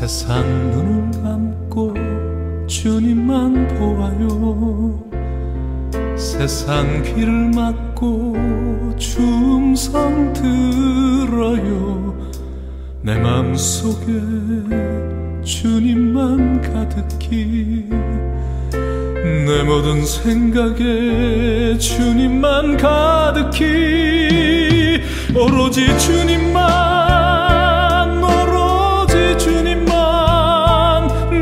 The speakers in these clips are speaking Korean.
세상 눈을 감고 주님만 보아요. 세상 귀를 막고 충성 들어요. 내 마음속에 주님만 가득히, 내 모든 생각에 주님만 가득히, 오로지 주님만, 오로지 주님만,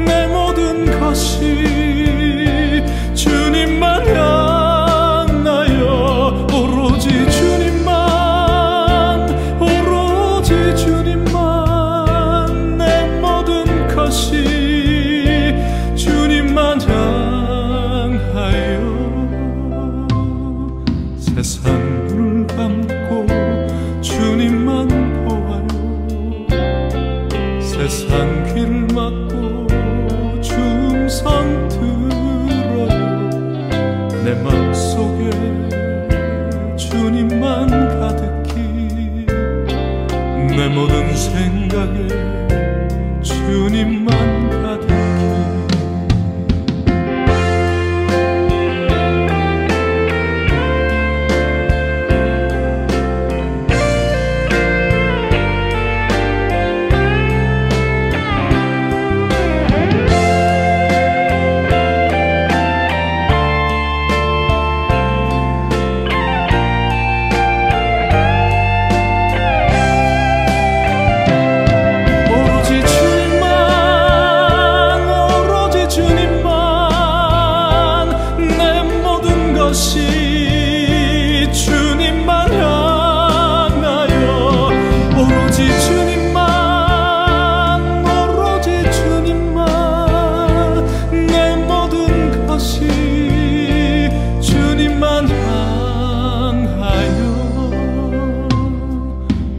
내 모든 것이 주님만 향하여, 오로지 주님만, 오로지 주님만, 내 모든 것이 주님만 향하여. 세상 눈을 감고 주님만 보아요. 세상 귀를 막고 충성 들어요. 내 마음속에 주님만 가득히, 내 모든 생각에 주님만 가득히.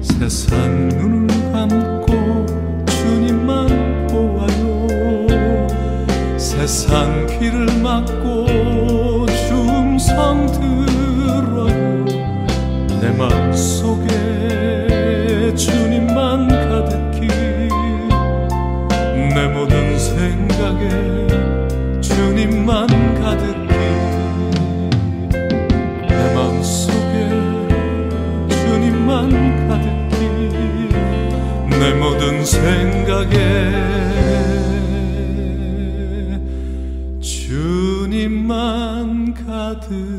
세상 눈을 감고 주님만 보아요. 세상 귀를 막고 충성 들어요. 내 마음속에 주님만 가득히, 내 모든 생각에 주님만 가득히, 내 마음속에 주님만 가득히, 내 모든 생각에 주님만 가득히.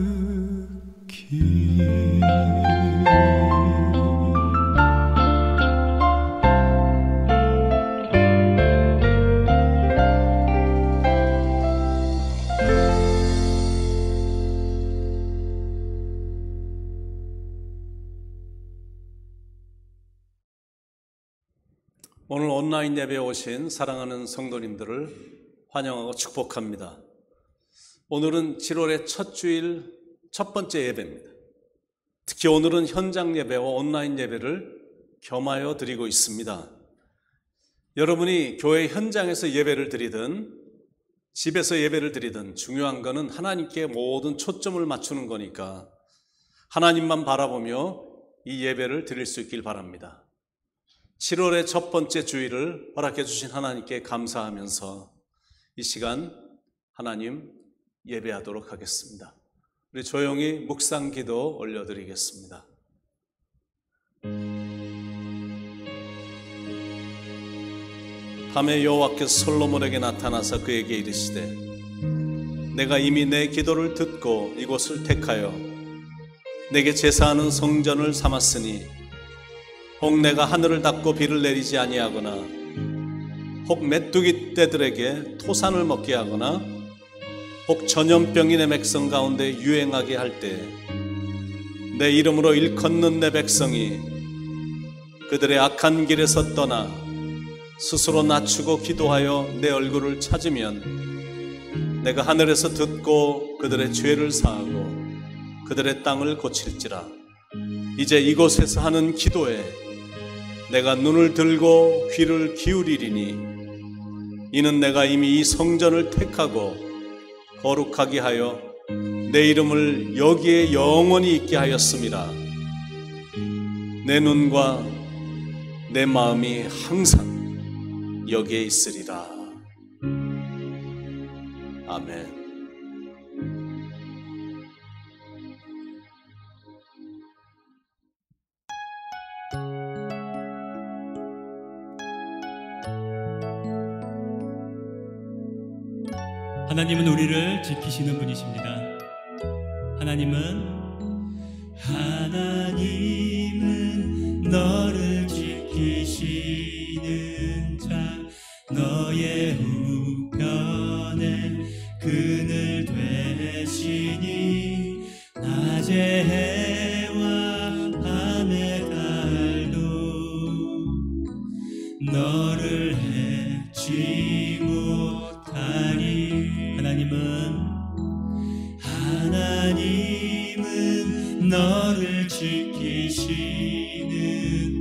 오늘 온라인 예배에 오신 사랑하는 성도님들을 환영하고 축복합니다. 오늘은 7월의 첫 주일 첫 번째 예배입니다. 특히 오늘은 현장 예배와 온라인 예배를 겸하여 드리고 있습니다. 여러분이 교회 현장에서 예배를 드리든 집에서 예배를 드리든 중요한 것은 하나님께 모든 초점을 맞추는 거니까 하나님만 바라보며 이 예배를 드릴 수 있길 바랍니다. 7월의 첫 번째 주일을 허락해 주신 하나님께 감사하면서 이 시간 하나님 예배하도록 하겠습니다. 우리 조용히 묵상 기도 올려드리겠습니다. 밤에 여호와께서 솔로몬에게 나타나서 그에게 이르시되 내가 이미 내 기도를 듣고 이곳을 택하여 내게 제사하는 성전을 삼았으니 혹 내가 하늘을 닫고 비를 내리지 아니하거나 혹 메뚜기 떼들에게 토산을 먹게 하거나 혹 전염병이 내 백성 가운데 유행하게 할 때 내 이름으로 일컫는 내 백성이 그들의 악한 길에서 떠나 스스로 낮추고 기도하여 내 얼굴을 찾으면 내가 하늘에서 듣고 그들의 죄를 사하고 그들의 땅을 고칠지라. 이제 이곳에서 하는 기도에 내가 눈을 들고 귀를 기울이리니 이는 내가 이미 이 성전을 택하고 거룩하게 하여 내 이름을 여기에 영원히 있게 하였음이라. 내 눈과 내 마음이 항상 여기에 있으리라. 아멘. 하나님은 우리를 지키시는 분이십니다. 하나님은 너를 지키시는 자, 너의 우편에 그늘 되시니 낮의 해와 밤의 달도 너를 해치 못하리. 하나님은 너를 지키시는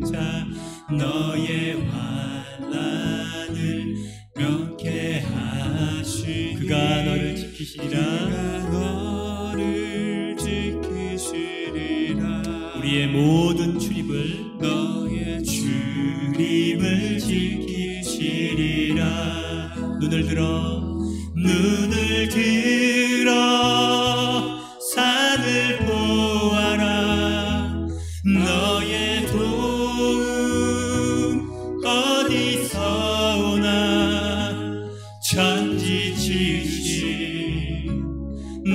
자, 너의 환난을 명쾌하시. 그가 너를 지키시리라. 우리의 모든 출입을 너의 출입을 지키시리라. 눈을 들어 산을 보아라. 너의 도움 어디서 오나. 천지지으신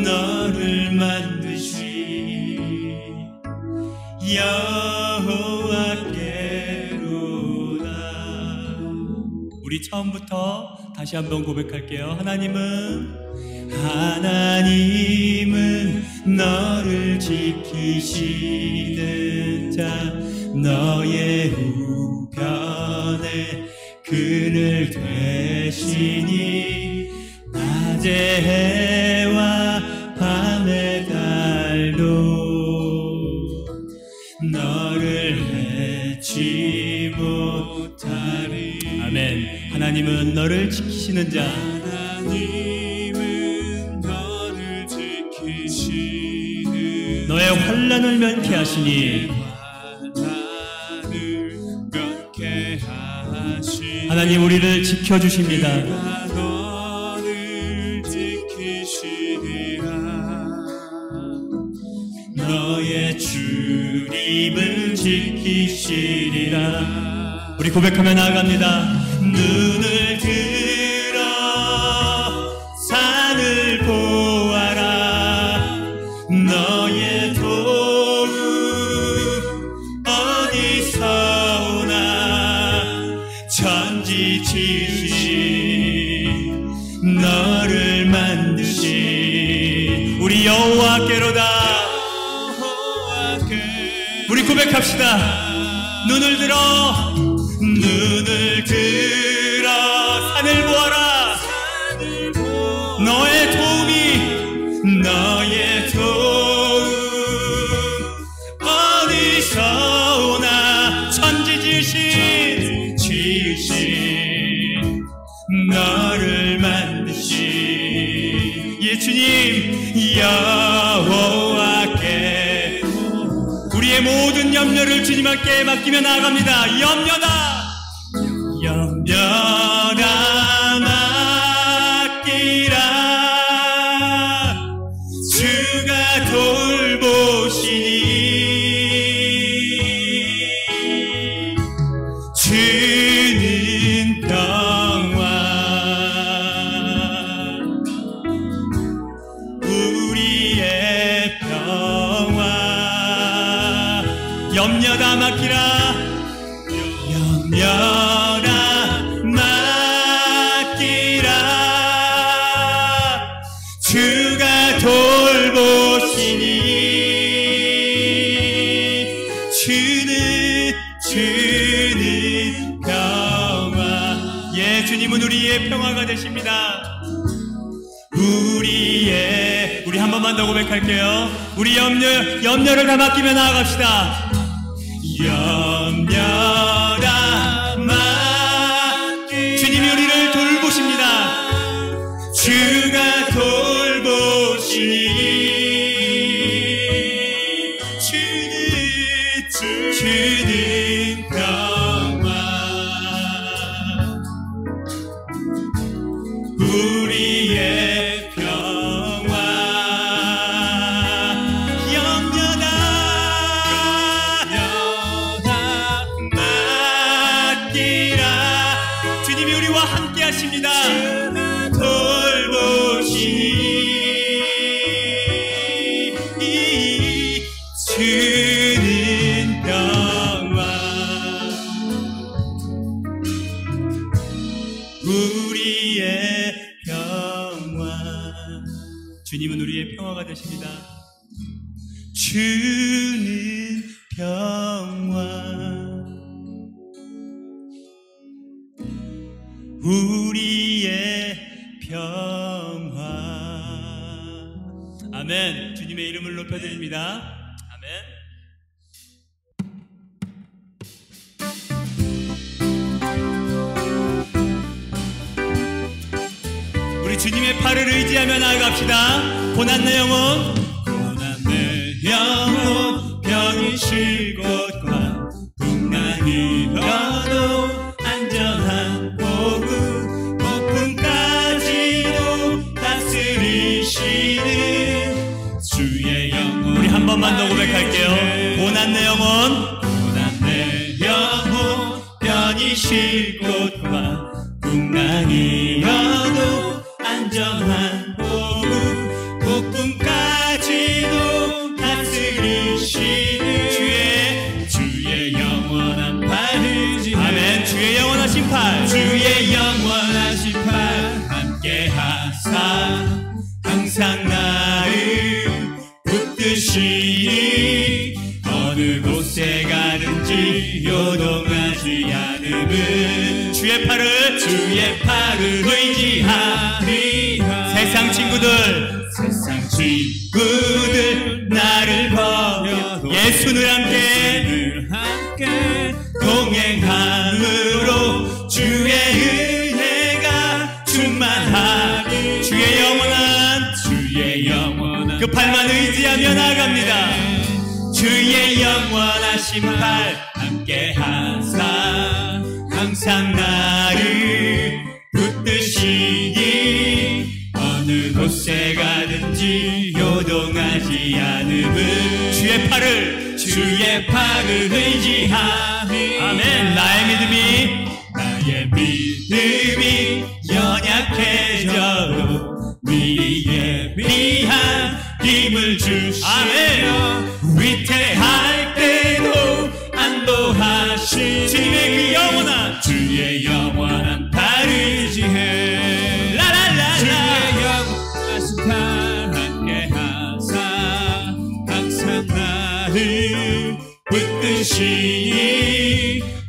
너를 만드신 여호와께로다. 우리 처음부터 다시 한번 고백할게요. 하나님은 너를 지키시는 자, 너의 우편에 그늘 되시니 낮의 해와 밤의 달도 너를 해치 못하리. 아멘. 하나님은 너를 지키시는 자, 너의 환난을 면케하시니. 하나님 우리를 지켜주십니다. 너의 출입을 지키시리라. 우리 고백하며 나아갑니다. 눈을 들어 산을 보아라. 너의 도움 어디서 오나. 천지 지으신 너를 만드신 우리 여호와께로다. 우리 고백합시다. 눈을 들어 산을 보아라. 너의 도움 어디서 오나. 천지 지으신 너를 만드신 예수님 여호와께 우리의 모든 염려를 주님 함께 맡기며 나아갑니다. 염려나 맡기라. 주가 돌보시니 주는 평화. 우리의 평화 염려다 맡기라. 주가 돌보시니 주는 평화. 예, 주님은 우리의 평화가 되십니다. 우리 한 번만 더 고백할게요. 우리 염려를 다 맡기며 나아갑시다. 염려라 맡기. 주님이 우리를 돌보십니다. 주가 돌보시니 주는 평화. 하십니다. 돌보시니 주는 평화 우리의 평화. 주님은 우리의 평화가 되십니다. 주는 평화 우리의 평화. 아멘. 주님의 이름을 높여드립니다. 아멘. 우리 주님의 팔을 의지하며 나아갑시다. 고난 내 영혼, 고난 내 영혼, 병이 쉴 곳과 풍랑이 벼도 안전한 보구, 폭풍까지도 다스리시는 주의 영혼. 우리 한 번만 더 고백할게요. 고난 내 영혼, 고난 내 영혼, 병이 쉴 곳과 풍랑이 벼도 안전한 보구, 폭풍까지도 다스리시는 주의 영원한 팔 의지하며. 아멘. 주의 영원하신 팔, 주의 영원하신 팔 함께 하사 항상 나를 붙드시니 어느 곳에 가든지 요동하지 않음은 주의 팔을 의지하리. 세상 친구들 나를 버려도 예수를 함께 동행함으로 주의 은혜가 충만하리. 주의 영원한 그 팔만 의지하며 나아갑니다. 주의 영원하신 팔 함께 하사 항상 나를 붙드시니 어느 곳에 가든지 요동하지 않음은 주의 팔을 의지하니. 아멘. 나의 믿음이 연약해져도 미리에 비한 힘을 주시며 위태할 때도 안도하신 주의 영원한 팔 의지해. 주의 영원하신 팔 함께 하사 항상 나를 붙드시니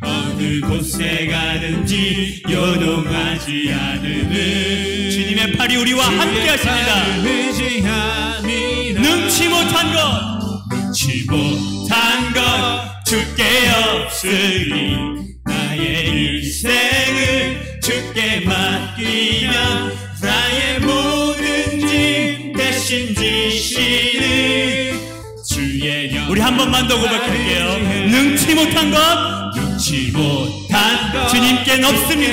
어느 곳에 가든지 요동하지 않음은 주님의 팔이 우리와 함께 하십니다. 능치 못한 것 주께 없으리. 나의 일생을 주께 맡기며 나의 모든 짐 대신 지시는 주의 영원. 우리 한 번만 더 고백할게요. 능치 못한 것 주님께는 없으니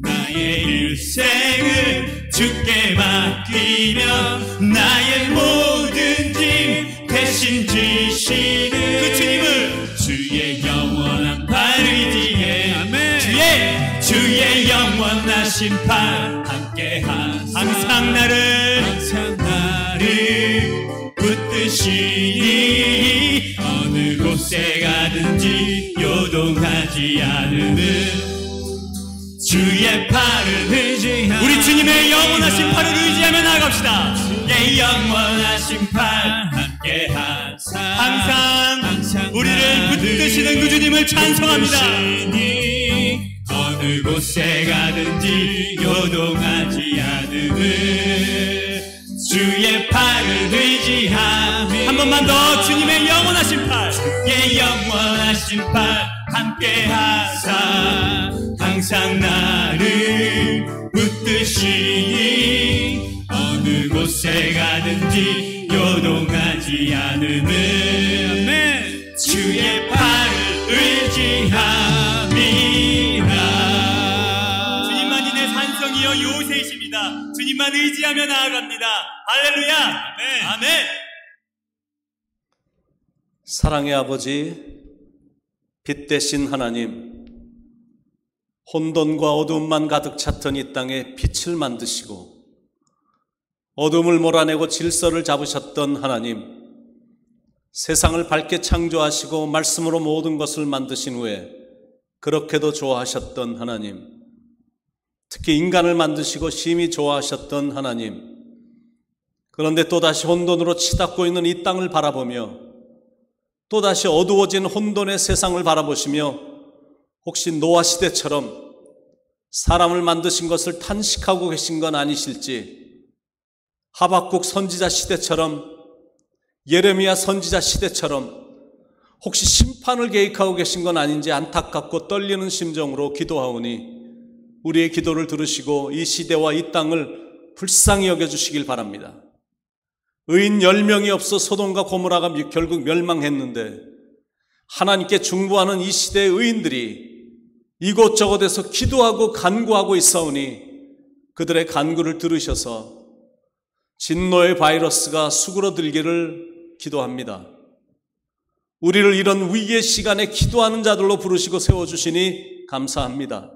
나의 일생을 주께 맡기며 나의 모든 짐 대신 지시는 그 주님을 주의 영원한 팔 의지해. 주의 영원하신 팔 함께 항상 나를 붙드시니 어느 곳에 가든지 요동하지 않음은 주의 팔을 의지하며. 우리 주님의 영원하신 팔을 의지하며 나아갑시다. 주의 영원하신 팔 함께 항상 우리를 붙드시는 그 주님을 찬송합니다. 어느 곳에 가든지 요동하지 않음은 주의 팔을 의지하며. 한 번만 더. 주님의 영원하신 팔, 주의 영원하신 팔 함께 하사 항상 나를 붙드시니 어느 곳에 가든지 요동하지 않음은 주의 팔을 의지함이라. 주님만이 내 산성이여 요새이십니다. 주님만 의지하며 나아갑니다. 할렐루야. 아멘. 사랑의 아버지, 빛 대신 하나님, 혼돈과 어두움만 가득 찼던 이 땅에 빛을 만드시고 어둠을 몰아내고 질서를 잡으셨던 하나님, 세상을 밝게 창조하시고 말씀으로 모든 것을 만드신 후에 그렇게도 좋아하셨던 하나님, 특히 인간을 만드시고 심히 좋아하셨던 하나님, 그런데 또다시 혼돈으로 치닫고 있는 이 땅을 바라보며 또다시 어두워진 혼돈의 세상을 바라보시며 혹시 노아 시대처럼 사람을 만드신 것을 탄식하고 계신 건 아니실지, 하박국 선지자 시대처럼, 예레미야 선지자 시대처럼 혹시 심판을 계획하고 계신 건 아닌지 안타깝고 떨리는 심정으로 기도하오니 우리의 기도를 들으시고 이 시대와 이 땅을 불쌍히 여겨주시길 바랍니다. 의인 10명이 없어 소돔과 고모라가 결국 멸망했는데 하나님께 중보하는 이 시대의 의인들이 이곳저곳에서 기도하고 간구하고 있사오니 그들의 간구를 들으셔서 진노의 바이러스가 수그러들기를 기도합니다. 우리를 이런 위기의 시간에 기도하는 자들로 부르시고 세워주시니 감사합니다.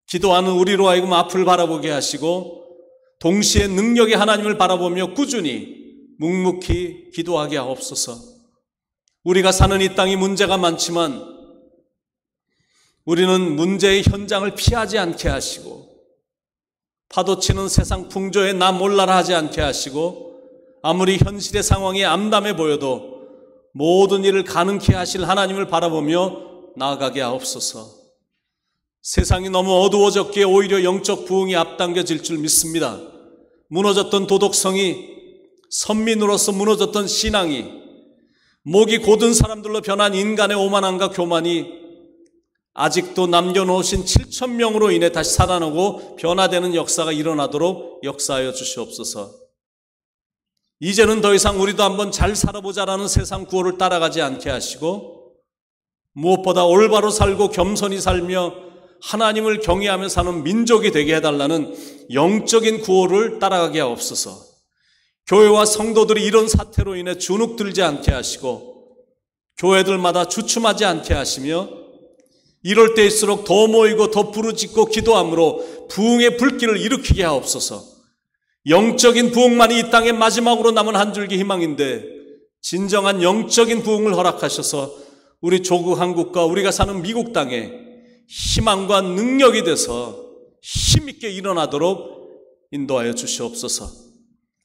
기도하는 우리로 하여금 앞을 바라보게 하시고 동시에 능력의 하나님을 바라보며 꾸준히 묵묵히 기도하게 하옵소서. 우리가 사는 이 땅이 문제가 많지만 우리는 문제의 현장을 피하지 않게 하시고 파도치는 세상 풍조에 나 몰라라 하지 않게 하시고 아무리 현실의 상황이 암담해 보여도 모든 일을 가능케 하실 하나님을 바라보며 나아가게 하옵소서. 세상이 너무 어두워졌기에 오히려 영적 부흥이 앞당겨질 줄 믿습니다. 무너졌던 도덕성이, 선민으로서 무너졌던 신앙이, 목이 곧은 사람들로 변한 인간의 오만함과 교만이 아직도 남겨놓으신 7,000명으로 인해 다시 살아나고 변화되는 역사가 일어나도록 역사하여 주시옵소서. 이제는 더 이상 우리도 한번 잘 살아보자라는 세상 구호를 따라가지 않게 하시고 무엇보다 올바로 살고 겸손히 살며 하나님을 경외하며 사는 민족이 되게 해달라는 영적인 구호를 따라가게 하옵소서. 교회와 성도들이 이런 사태로 인해 주눅들지 않게 하시고 교회들마다 주춤하지 않게 하시며 이럴 때일수록 더 모이고 더 부르짖고 기도함으로 부흥의 불길을 일으키게 하옵소서. 영적인 부흥만이 이 땅의 마지막으로 남은 한 줄기 희망인데 진정한 영적인 부흥을 허락하셔서 우리 조국 한국과 우리가 사는 미국 땅에 희망과 능력이 돼서 힘있게 일어나도록 인도하여 주시옵소서.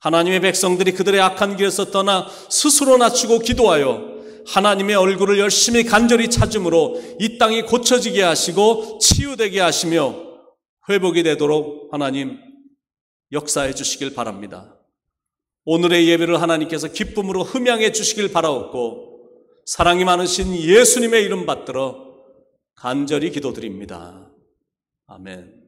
하나님의 백성들이 그들의 악한 길에서 떠나 스스로 낮추고 기도하여 하나님의 얼굴을 열심히 간절히 찾음으로 이 땅이 고쳐지게 하시고 치유되게 하시며 회복이 되도록 하나님 역사해 주시길 바랍니다. 오늘의 예배를 하나님께서 기쁨으로 흠양해 주시길 바라옵고 사랑이 많으신 예수님의 이름 받들어 간절히 기도드립니다. 아멘.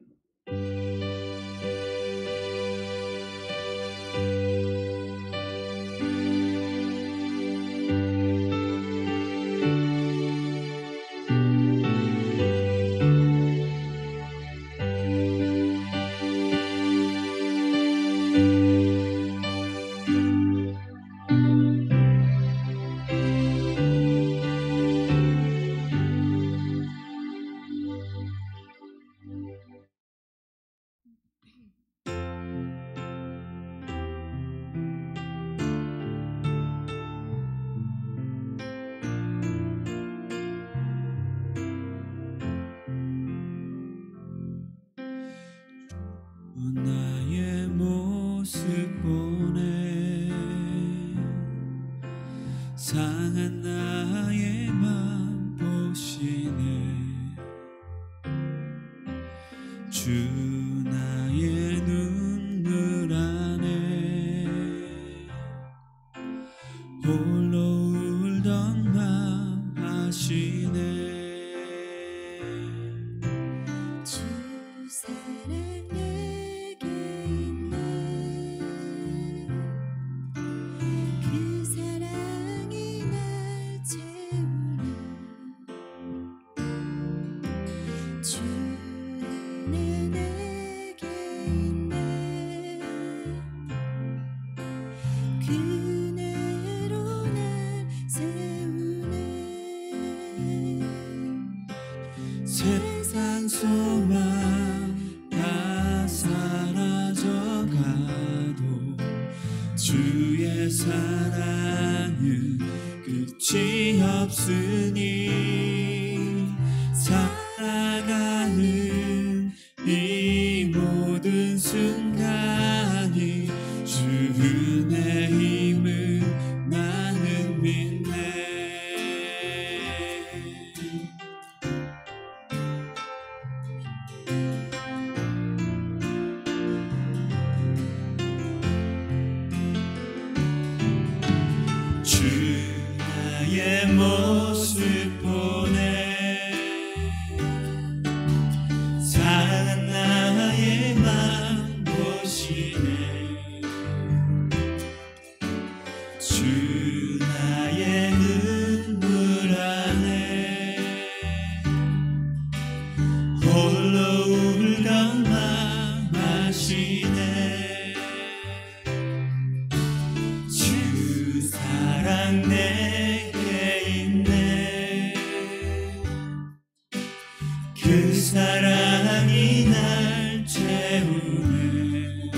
나의 모습 보네 상한 나의 맘 보시네 주 나의 눈물 안에 홀로 울던 맘 아시네 주 사랑 내게 있네 그 사랑이 날 채우네 주 은혜 내게 있네 그 은혜로 날 세우네 세상 세상 소망 다 사라져가도 주의 사랑은 끝이 없으니 살아가는 이 모든 순간이 주 은혜 힘을 나는 믿네. 주 나의 모습 보내 상한 나의 맘 보시네. 주 나의 눈물 안에 홀로 울던 맘 아시네. 주 사랑 내게 있네. 그 사랑이 날 채우네.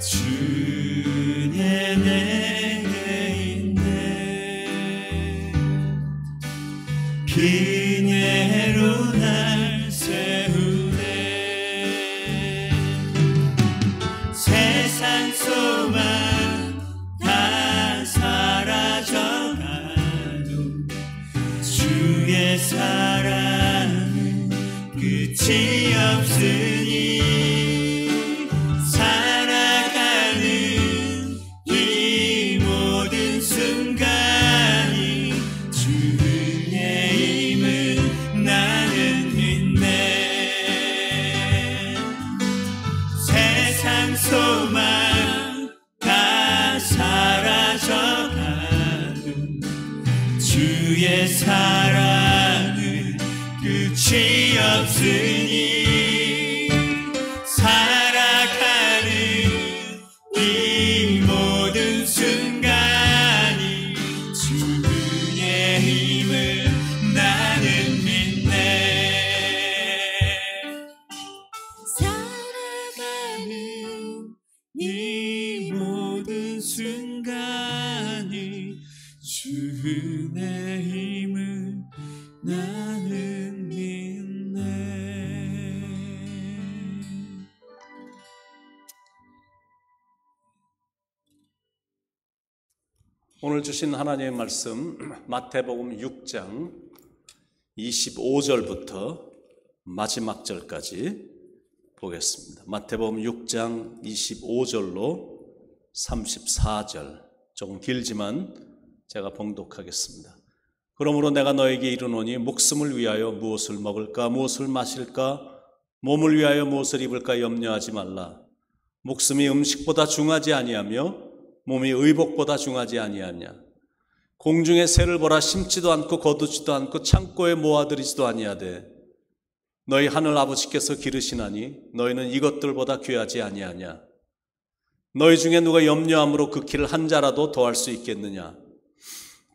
주의 내게 있네. 비내로 날 세우네. 세상 소망 다 사라져가도 주의 사랑은 끝이 없으니 살아가는 이 모든 순간이 주의 힘을 나는 믿네. 세상 소망 다 사라져가도 주의 사랑은 끝이 없으니 살아가는 이 모든 순간이 주의 힘을 나는 믿네. 살아가는 이 모든 순간이 주의 힘을 나는 믿네. 오늘 주신 하나님의 말씀 마태복음 6장 25절부터 마지막 절까지 보겠습니다. 마태복음 6장 25절로 34절, 조금 길지만 제가 봉독하겠습니다. 그러므로 내가 너에게 이르노니 목숨을 위하여 무엇을 먹을까 무엇을 마실까 몸을 위하여 무엇을 입을까 염려하지 말라. 목숨이 음식보다 중하지 아니하며 몸이 의복보다 중하지 아니하냐. 공중의 새를 보라. 심지도 않고 거두지도 않고 창고에 모아들이지도 아니하되 너희 하늘 아버지께서 기르시나니 너희는 이것들보다 귀하지 아니하냐. 너희 중에 누가 염려함으로 그 키를 한 자라도 더할 수 있겠느냐.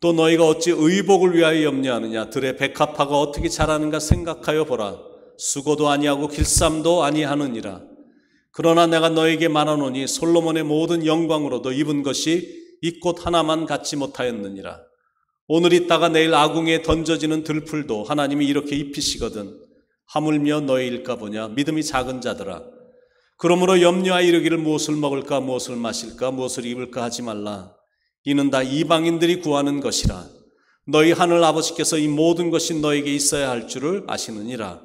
또 너희가 어찌 의복을 위하여 염려하느냐. 들의 백합화가 어떻게 자라는가 생각하여 보라. 수고도 아니하고 길쌈도 아니하느니라. 그러나 내가 너에게 말하노니 솔로몬의 모든 영광으로도 입은 것이 이 꽃 하나만 갖지 못하였느니라. 오늘 있다가 내일 아궁이에 던져지는 들풀도 하나님이 이렇게 입히시거든 하물며 너희일까 보냐. 믿음이 작은 자들아. 그러므로 염려하여 이르기를 무엇을 먹을까 무엇을 마실까 무엇을 입을까 하지 말라. 이는 다 이방인들이 구하는 것이라. 너희 하늘 아버지께서 이 모든 것이 너에게 있어야 할 줄을 아시느니라.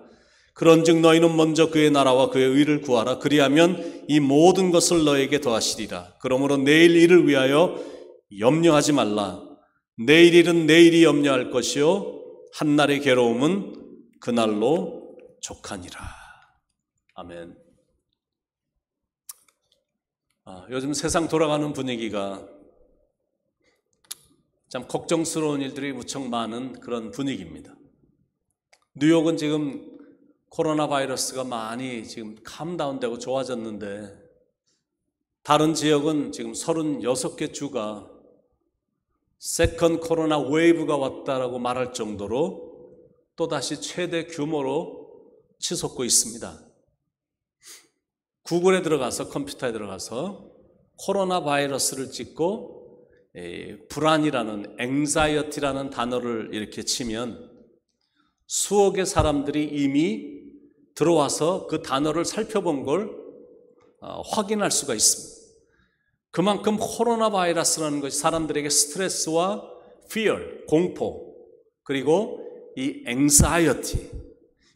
그런즉 너희는 먼저 그의 나라와 그의 의를 구하라. 그리하면 이 모든 것을 너에게 더하시리라. 그러므로 내일 일을 위하여 염려하지 말라. 내일 일은 내일이 염려할 것이요 한날의 괴로움은 그날로 족하니라. 아멘. 요즘 세상 돌아가는 분위기가 참 걱정스러운 일들이 무척 많은 그런 분위기입니다. 뉴욕은 지금 코로나 바이러스가 많이 지금 캄다운되고 좋아졌는데 다른 지역은 지금 36개 주가 세컨 코로나 웨이브가 왔다라고 말할 정도로 또다시 최대 규모로 치솟고 있습니다. 구글에 들어가서 컴퓨터에 들어가서 코로나 바이러스를 찍고 불안이라는 anxiety라는 단어를 이렇게 치면 수억의 사람들이 이미 들어와서 그 단어를 살펴본 걸 확인할 수가 있습니다. 그만큼 코로나 바이러스라는 것이 사람들에게 스트레스와 fear, 공포, 그리고 이 anxiety,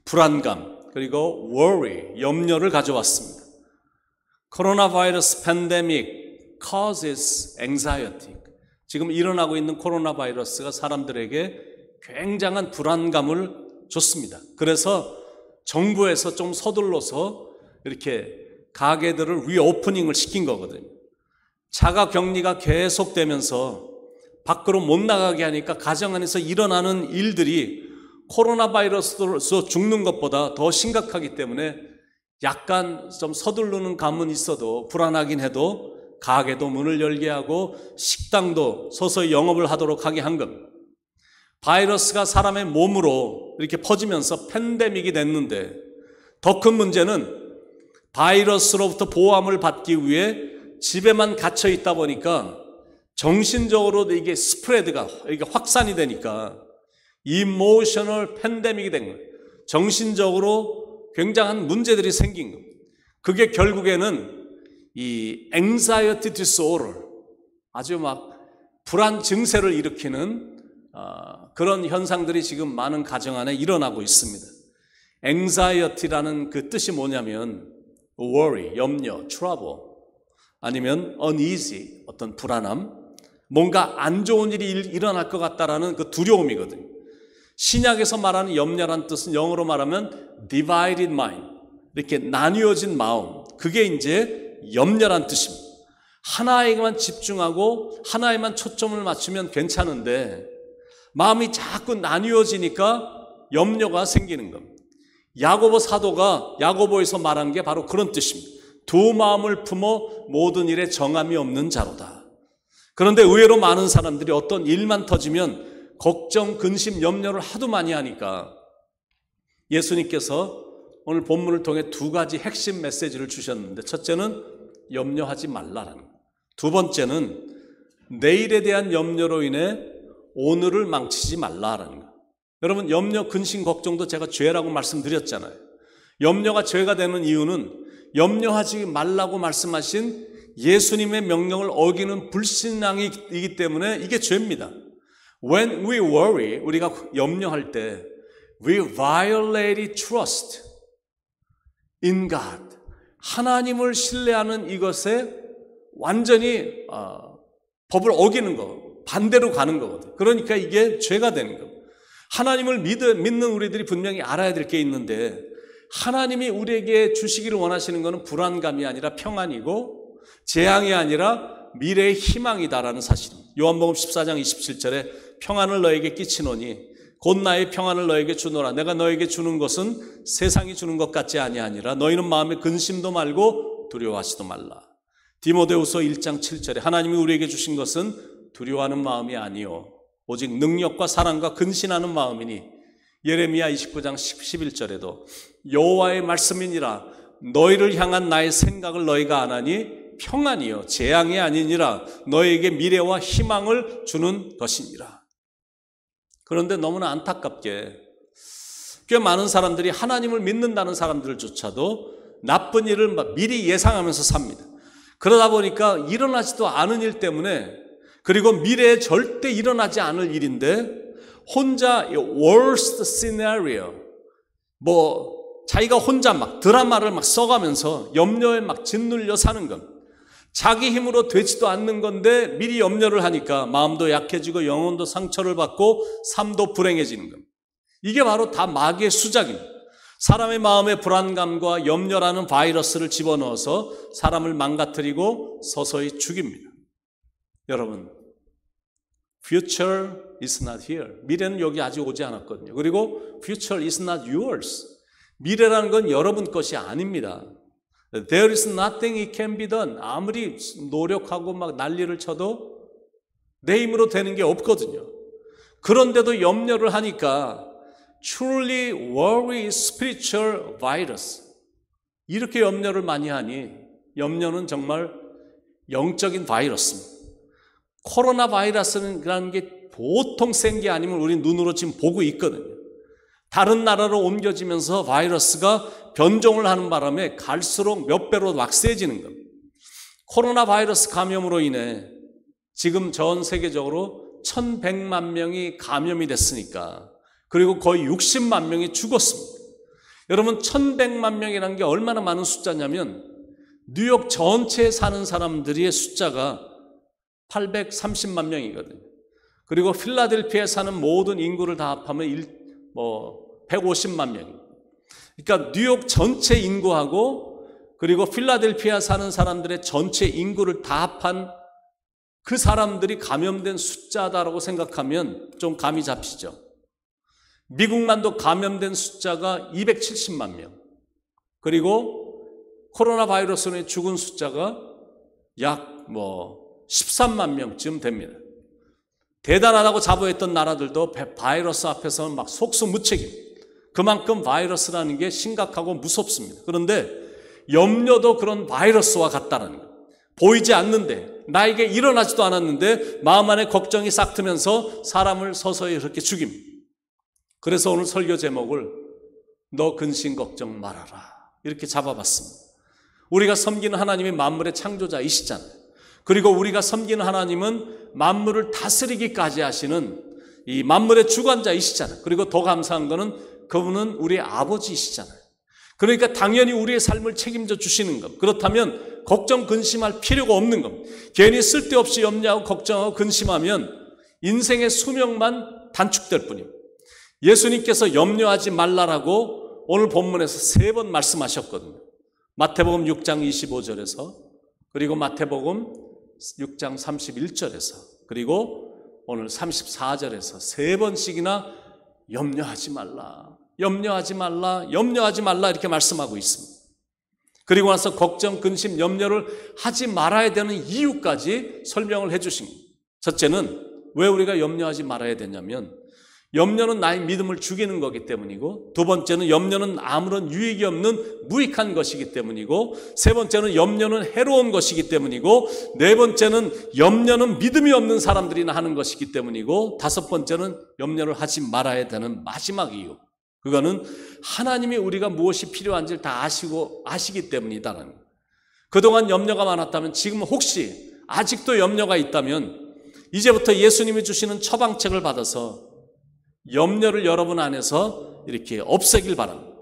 불안감, 그리고 worry, 염려를 가져왔습니다. 코로나 바이러스 팬데믹 causes anxiety. 지금 일어나고 있는 코로나 바이러스가 사람들에게 굉장한 불안감을 줬습니다. 그래서 정부에서 좀 서둘러서 이렇게 가게들을 리오프닝을 시킨 거거든요. 자가 격리가 계속되면서 밖으로 못 나가게 하니까 가정 안에서 일어나는 일들이 코로나 바이러스로 죽는 것보다 더 심각하기 때문에 약간 좀 서두르는 감은 있어도 불안하긴 해도 가게도 문을 열게 하고 식당도 서서히 영업을 하도록 하게 한 겁니다. 바이러스가 사람의 몸으로 이렇게 퍼지면서 팬데믹이 됐는데 더 큰 문제는 바이러스로부터 보호함을 받기 위해 집에만 갇혀 있다 보니까 정신적으로도 이게 스프레드가 이게 확산이 되니까 이모셔널 팬데믹이 된 거예요. 정신적으로 굉장한 문제들이 생긴 겁니다. 그게 결국에는 이 anxiety disorder, 아주 막 불안 증세를 일으키는 그런 현상들이 지금 많은 가정 안에 일어나고 있습니다. anxiety라는 그 뜻이 뭐냐면 worry, 염려, trouble, 아니면 uneasy, 어떤 불안함, 뭔가 안 좋은 일이 일어날 것 같다라는 그 두려움이거든요. 신약에서 말하는 염려란 뜻은 영어로 말하면 divided mind, 이렇게 나뉘어진 마음, 그게 이제 염려란 뜻입니다. 하나에게만 집중하고 하나에만 초점을 맞추면 괜찮은데 마음이 자꾸 나뉘어지니까 염려가 생기는 겁니다. 야고보 사도가 야고보에서 말한 게 바로 그런 뜻입니다. 두 마음을 품어 모든 일에 정함이 없는 자로다. 그런데 의외로 많은 사람들이 어떤 일만 터지면 걱정, 근심, 염려를 하도 많이 하니까 예수님께서 오늘 본문을 통해 두 가지 핵심 메시지를 주셨는데, 첫째는 염려하지 말라라는 것, 두 번째는 내일에 대한 염려로 인해 오늘을 망치지 말라라는 것. 여러분, 염려, 근심, 걱정도 제가 죄라고 말씀드렸잖아요. 염려가 죄가 되는 이유는 염려하지 말라고 말씀하신 예수님의 명령을 어기는 불신앙이기 때문에 이게 죄입니다. When we worry, 우리가 염려할 때 we violate trust in God. 하나님을 신뢰하는 이것에 완전히 법을 어기는 거, 반대로 가는 거거든요. 그러니까 이게 죄가 되는 겁니다. 하나님을 믿는 우리들이 분명히 알아야 될 게 있는데, 하나님이 우리에게 주시기를 원하시는 것은 불안감이 아니라 평안이고 재앙이 아니라 미래의 희망이다라는 사실입니다. 요한복음 14장 27절에 평안을 너에게 끼치노니 곧 나의 평안을 너에게 주노라. 내가 너에게 주는 것은 세상이 주는 것 같지 아니하니라. 너희는 마음에 근심도 말고 두려워하지도 말라. 디모데후서 1장 7절에 하나님이 우리에게 주신 것은 두려워하는 마음이 아니요 오직 능력과 사랑과 근신하는 마음이니, 예레미야 29장 11절에도 여호와의 말씀이니라. 너희를 향한 나의 생각을 너희가 아나니 평안이요 재앙이 아니니라. 너희에게 미래와 희망을 주는 것이니라. 그런데 너무나 안타깝게 꽤 많은 사람들이 하나님을 믿는다는 사람들조차도 나쁜 일을 미리 예상하면서 삽니다. 그러다 보니까 일어나지도 않은 일 때문에, 그리고 미래에 절대 일어나지 않을 일인데 혼자 worst scenario, 자기가 혼자 막 드라마를 막 써가면서 염려에 막 짓눌려 사는 것. 자기 힘으로 되지도 않는 건데 미리 염려를 하니까 마음도 약해지고 영혼도 상처를 받고 삶도 불행해지는 겁니다. 이게 바로 다 마귀의 수작입니다. 사람의 마음에 불안감과 염려라는 바이러스를 집어넣어서 사람을 망가뜨리고 서서히 죽입니다. 여러분, future is not here. 미래는 여기 아직 오지 않았거든요. 그리고 future is not yours. 미래라는 건 여러분 것이 아닙니다. There is nothing it can be done. 아무리 노력하고 막 난리를 쳐도 내 힘으로 되는 게 없거든요. 그런데도 염려를 하니까 truly worry spiritual virus. 이렇게 염려를 많이 하니 염려는 정말 영적인 바이러스입니다. 코로나 바이러스라는 게 보통 센 게 아니면 우리 눈으로 지금 보고 있거든요. 다른 나라로 옮겨지면서 바이러스가 변종을 하는 바람에 갈수록 몇 배로 막 세지는 겁니다. 코로나 바이러스 감염으로 인해 지금 전 세계적으로 1100만 명이 감염이 됐으니까, 그리고 거의 60만 명이 죽었습니다. 여러분, 1100만 명이라는 게 얼마나 많은 숫자냐면 뉴욕 전체에 사는 사람들의 숫자가 830만 명이거든요. 그리고 필라델피아에 사는 모든 인구를 다 합하면 150만 명입니다. 그러니까 뉴욕 전체 인구하고 그리고 필라델피아 사는 사람들의 전체 인구를 다 합한 그 사람들이 감염된 숫자다라고 생각하면 좀 감이 잡히죠. 미국만도 감염된 숫자가 270만 명, 그리고 코로나 바이러스로 죽은 숫자가 약 13만 명쯤 됩니다. 대단하다고 자부했던 나라들도 바이러스 앞에서는 막 속수무책임. 그만큼 바이러스라는 게 심각하고 무섭습니다. 그런데 염려도 그런 바이러스와 같다는 거예요. 보이지 않는데, 나에게 일어나지도 않았는데 마음 안에 걱정이 싹 트면서 사람을 서서히 그렇게 죽입니다. 그래서 오늘 설교 제목을 너 근심 걱정 말아라 이렇게 잡아봤습니다. 우리가 섬기는 하나님이 만물의 창조자이시잖아요. 그리고 우리가 섬기는 하나님은 만물을 다스리기까지 하시는 이 만물의 주관자이시잖아요. 그리고 더 감사한 거는 그분은 우리의 아버지이시잖아요. 그러니까 당연히 우리의 삶을 책임져 주시는 것. 그렇다면 걱정 근심할 필요가 없는 것. 괜히 쓸데없이 염려하고 걱정하고 근심하면 인생의 수명만 단축될 뿐입니다. 예수님께서 염려하지 말라라고 오늘 본문에서 3번 말씀하셨거든요. 마태복음 6장 25절에서, 그리고 마태복음 6장 31절에서, 그리고 오늘 34절에서 3번씩이나 염려하지 말라, 염려하지 말라, 염려하지 말라 이렇게 말씀하고 있습니다. 그리고 나서 걱정, 근심, 염려를 하지 말아야 되는 이유까지 설명을 해 주신 겁니다. 첫째는 왜 우리가 염려하지 말아야 되냐면 염려는 나의 믿음을 죽이는 거기 때문이고, 두 번째는 염려는 아무런 유익이 없는 무익한 것이기 때문이고, 세 번째는 염려는 해로운 것이기 때문이고, 네 번째는 염려는 믿음이 없는 사람들이나 하는 것이기 때문이고, 다섯 번째는 염려를 하지 말아야 되는 마지막 이유, 그거는 하나님이 우리가 무엇이 필요한지를 다 아시기 때문이다라는 거예요. 그동안 염려가 많았다면 지금 혹시 아직도 염려가 있다면 이제부터 예수님이 주시는 처방책을 받아서 염려를 여러분 안에서 이렇게 없애길 바랍니다.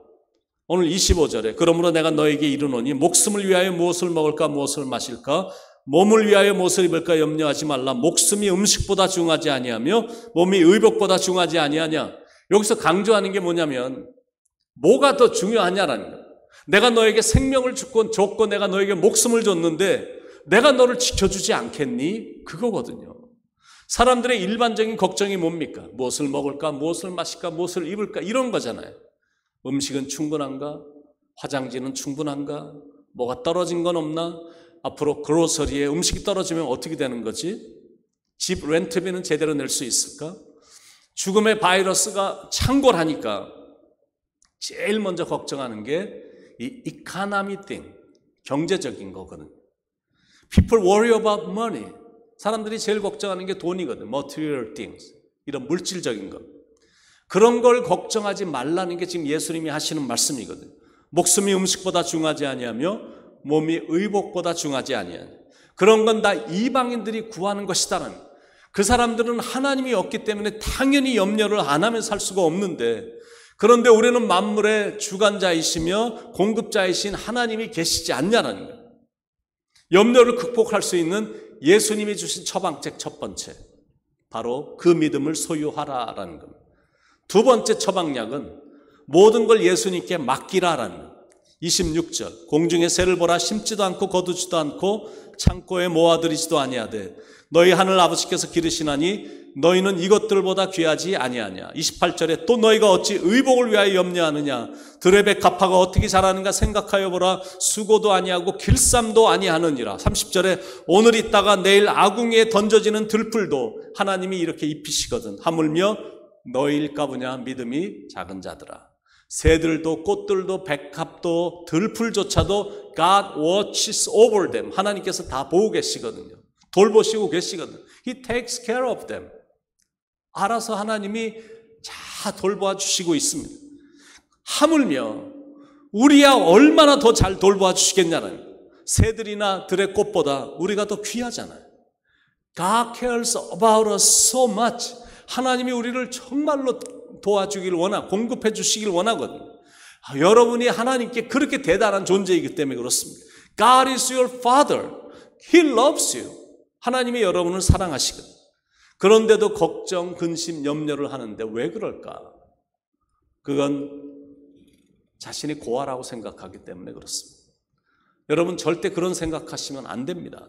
오늘 25절에 그러므로 내가 너에게 이르노니 목숨을 위하여 무엇을 먹을까 무엇을 마실까 몸을 위하여 무엇을 입을까 염려하지 말라. 목숨이 음식보다 중하지 아니하며 몸이 의복보다 중하지 아니하냐. 여기서 강조하는 게 뭐냐면 뭐가 더 중요하냐라는 거예요. 내가 너에게 생명을 줬고 내가 너에게 목숨을 줬는데 내가 너를 지켜주지 않겠니? 그거거든요. 사람들의 일반적인 걱정이 뭡니까? 무엇을 먹을까? 무엇을 마실까? 무엇을 입을까? 이런 거잖아요. 음식은 충분한가? 화장지는 충분한가? 뭐가 떨어진 건 없나? 앞으로 그로서리에 음식이 떨어지면 어떻게 되는 거지? 집 렌트비는 제대로 낼 수 있을까? 죽음의 바이러스가 창궐하니까 제일 먼저 걱정하는 게 이 economy thing, 경제적인 거거든요. People worry about money. 사람들이 제일 걱정하는 게 돈이거든. material things. 이런 물질적인 것. 그런 걸 걱정하지 말라는 게 지금 예수님이 하시는 말씀이거든. 목숨이 음식보다 중하지 아니하며 몸이 의복보다 중하지 아니하냐. 그런 건 다 이방인들이 구하는 것이다라는. 그 사람들은 하나님이 없기 때문에 당연히 염려를 안 하면 살 수가 없는데, 그런데 우리는 만물의 주관자이시며 공급자이신 하나님이 계시지 않냐라는 거예요. 염려를 극복할 수 있는 예수님이 주신 처방책 첫 번째, 바로 그 믿음을 소유하라라는 겁니다. 두 번째 처방약은 모든 걸 예수님께 맡기라라는 겁니다. 26절, 공중의 새를 보라. 심지도 않고 거두지도 않고 창고에 모아들이지도 아니하되 너희 하늘 아버지께서 기르시나니 너희는 이것들보다 귀하지 아니하냐. 28절에 또 너희가 어찌 의복을 위하여 염려하느냐. 들의 백합화가 어떻게 자라는가 생각하여 보라. 수고도 아니하고 길쌈도 아니하느니라. 30절에 오늘 있다가 내일 아궁이에 던져지는 들풀도 하나님이 이렇게 입히시거든. 하물며 너희일까 보냐 믿음이 작은 자들아. 새들도 꽃들도 백합도 들풀조차도 God watches over them. 하나님께서 다 보고 계시거든요. 돌보시고 계시거든요. He takes care of them. 알아서 하나님이 잘 돌보아 주시고 있습니다. 하물며 우리야 얼마나 더 잘 돌보아 주시겠냐는, 새들이나 들의 꽃보다 우리가 더 귀하잖아요. God cares about us so much. 하나님이 우리를 정말로 도와주길 공급해 주시길 원하거든요. 여러분이 하나님께 그렇게 대단한 존재이기 때문에 그렇습니다. God is your father. He loves you. 하나님이 여러분을 사랑하시거든요. 그런데도 걱정, 근심, 염려를 하는데 왜 그럴까? 그건 자신이 고아라고 생각하기 때문에 그렇습니다. 여러분 절대 그런 생각하시면 안 됩니다.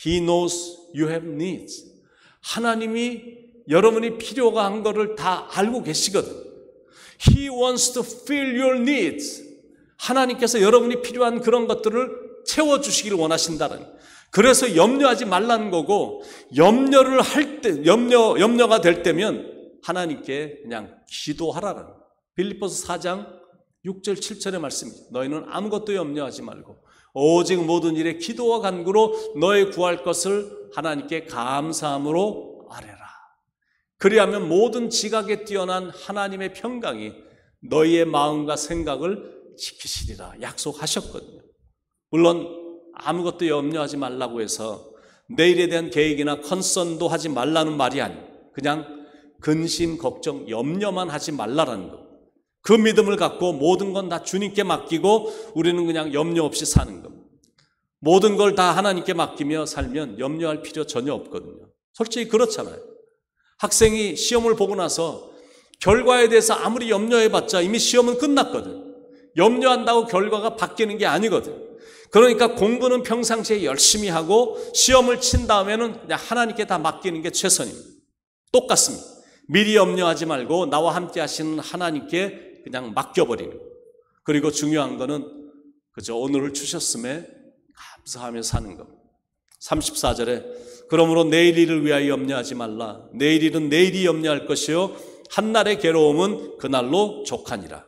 He knows you have needs. 하나님이 여러분이 필요가 한 거를 다 알고 계시거든. He wants to fill your needs. 하나님께서 여러분이 필요한 그런 것들을 채워주시기를 원하신다는. 그래서 염려하지 말라는 거고, 염려를 할 때, 염려가 될 때면 하나님께 그냥 기도하라는. 빌립보서 4장 6절 7절의 말씀입니다. 너희는 아무것도 염려하지 말고 오직 모든 일에 기도와 간구로 너희 구할 것을 하나님께 감사함으로 아뢰라. 그리하면 모든 지각에 뛰어난 하나님의 평강이 너희의 마음과 생각을 지키시리라 약속하셨거든요. 물론 아무것도 염려하지 말라고 해서 내일에 대한 계획이나 컨선도 하지 말라는 말이 아니에요. 그냥 근심, 걱정, 염려만 하지 말라라는 거. 그 믿음을 갖고 모든 건 다 주님께 맡기고 우리는 그냥 염려 없이 사는 겁니다. 모든 걸 다 하나님께 맡기며 살면 염려할 필요 전혀 없거든요. 솔직히 그렇잖아요. 학생이 시험을 보고 나서 결과에 대해서 아무리 염려해봤자 이미 시험은 끝났거든. 염려한다고 결과가 바뀌는 게 아니거든. 그러니까 공부는 평상시에 열심히 하고 시험을 친 다음에는 그냥 하나님께 다 맡기는 게 최선입니다. 똑같습니다. 미리 염려하지 말고 나와 함께 하시는 하나님께 그냥 맡겨버리는. 그리고 중요한 거는 그저 오늘을 주셨음에 감사하며 사는 겁니다. 34절에 그러므로 내일 일을 위하여 염려하지 말라. 내일 일은 내일이 염려할 것이요 한날의 괴로움은 그날로 족하니라.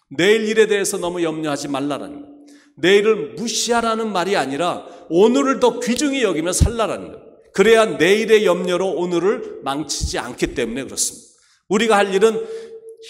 내일 일에 대해서 너무 염려하지 말라라는 것. 내일을 무시하라는 말이 아니라 오늘을 더 귀중히 여기며 살라라는 것. 그래야 내일의 염려로 오늘을 망치지 않기 때문에 그렇습니다. 우리가 할 일은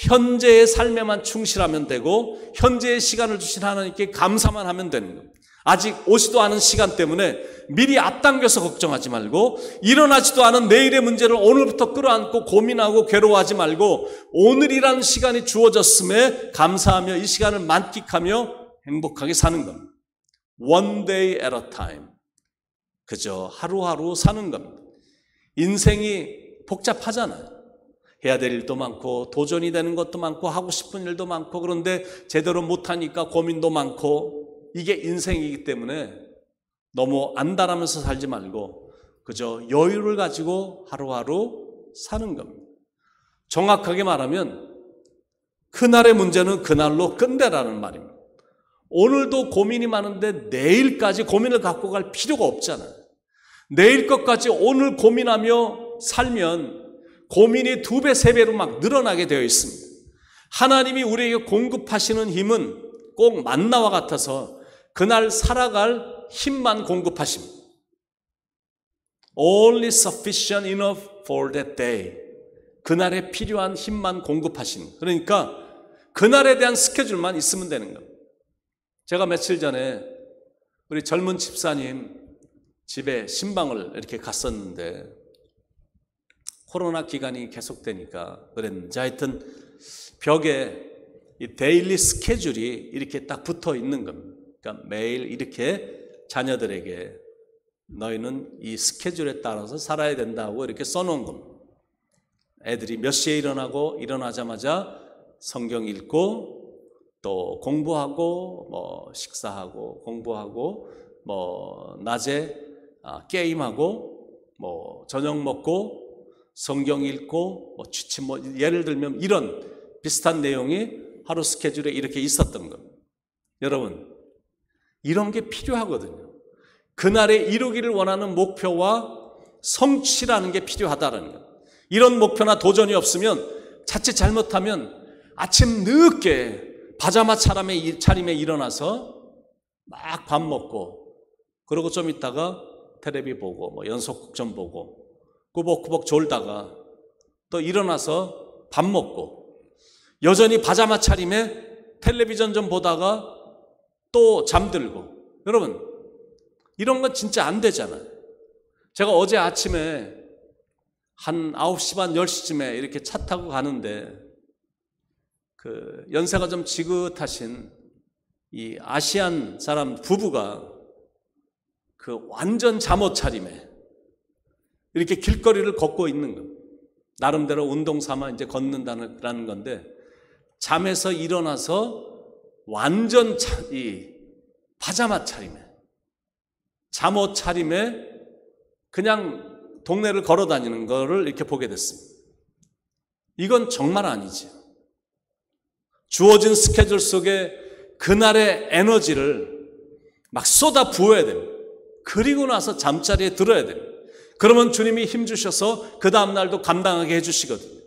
현재의 삶에만 충실하면 되고 현재의 시간을 주신 하나님께 감사만 하면 되는 겁니다. 아직 오지도 않은 시간 때문에 미리 앞당겨서 걱정하지 말고 일어나지도 않은 내일의 문제를 오늘부터 끌어안고 고민하고 괴로워하지 말고 오늘이라는 시간이 주어졌음에 감사하며 이 시간을 만끽하며 행복하게 사는 겁니다. One day at a time. 그저 하루하루 사는 겁니다. 인생이 복잡하잖아요. 해야 될 일도 많고 도전이 되는 것도 많고 하고 싶은 일도 많고 그런데 제대로 못하니까 고민도 많고 이게 인생이기 때문에 너무 안달하면서 살지 말고 그저 여유를 가지고 하루하루 사는 겁니다. 정확하게 말하면 그날의 문제는 그날로 끝내라는 말입니다. 오늘도 고민이 많은데 내일까지 고민을 갖고 갈 필요가 없잖아요. 내일 것까지 오늘 고민하며 살면 고민이 2배, 3배로 막 늘어나게 되어 있습니다. 하나님이 우리에게 공급하시는 힘은 꼭 만나와 같아서 그날 살아갈 힘만 공급하십니다. Only sufficient enough for that day. 그날에 필요한 힘만 공급하시는. 그러니까 그날에 대한 스케줄만 있으면 되는 겁니다. 제가 며칠 전에 우리 젊은 집사님 집에 신방을 이렇게 갔었는데 코로나 기간이 계속되니까 그랬는지 하여튼 벽에 이 데일리 스케줄이 이렇게 딱 붙어 있는 겁니다. 그러니까 매일 이렇게 자녀들에게 너희는 이 스케줄에 따라서 살아야 된다고 이렇게 써놓은 겁니다. 애들이 몇 시에 일어나고 일어나자마자 성경 읽고 또 공부하고 뭐 식사하고 공부하고 뭐 낮에 게임하고 뭐 저녁 먹고 성경 읽고 뭐 취침 뭐 예를 들면 이런 비슷한 내용이 하루 스케줄에 이렇게 있었던 겁니다. 여러분 이런 게 필요하거든요. 그날에 이루기를 원하는 목표와 성취라는 게 필요하다는 것. 이런 목표나 도전이 없으면 자칫 잘못하면 아침 늦게 파자마 차림에 일어나서 막 밥 먹고, 그러고 좀 있다가 텔레비 보고 뭐 연속극점 보고 꾸벅꾸벅 졸다가 또 일어나서 밥 먹고 여전히 파자마 차림에 텔레비전 좀 보다가 또 잠들고. 여러분, 이런 건 진짜 안 되잖아요. 제가 어제 아침에 한 9시 반 10시쯤에 이렇게 차 타고 가는데 그 연세가 좀 지긋하신 이 아시안 사람 부부가 그 완전 잠옷 차림에 이렇게 길거리를 걷고 있는 거. 나름대로 운동 삼아 이제 걷는다는 건데, 잠에서 일어나서 완전 이 파자마 차림에, 잠옷 차림에 그냥 동네를 걸어 다니는 거를 이렇게 보게 됐습니다. 이건 정말 아니지. 주어진 스케줄 속에 그날의 에너지를 막 쏟아 부어야 됩니다. 그리고 나서 잠자리에 들어야 됩니다. 그러면 주님이 힘 주셔서 그 다음날도 감당하게 해주시거든요.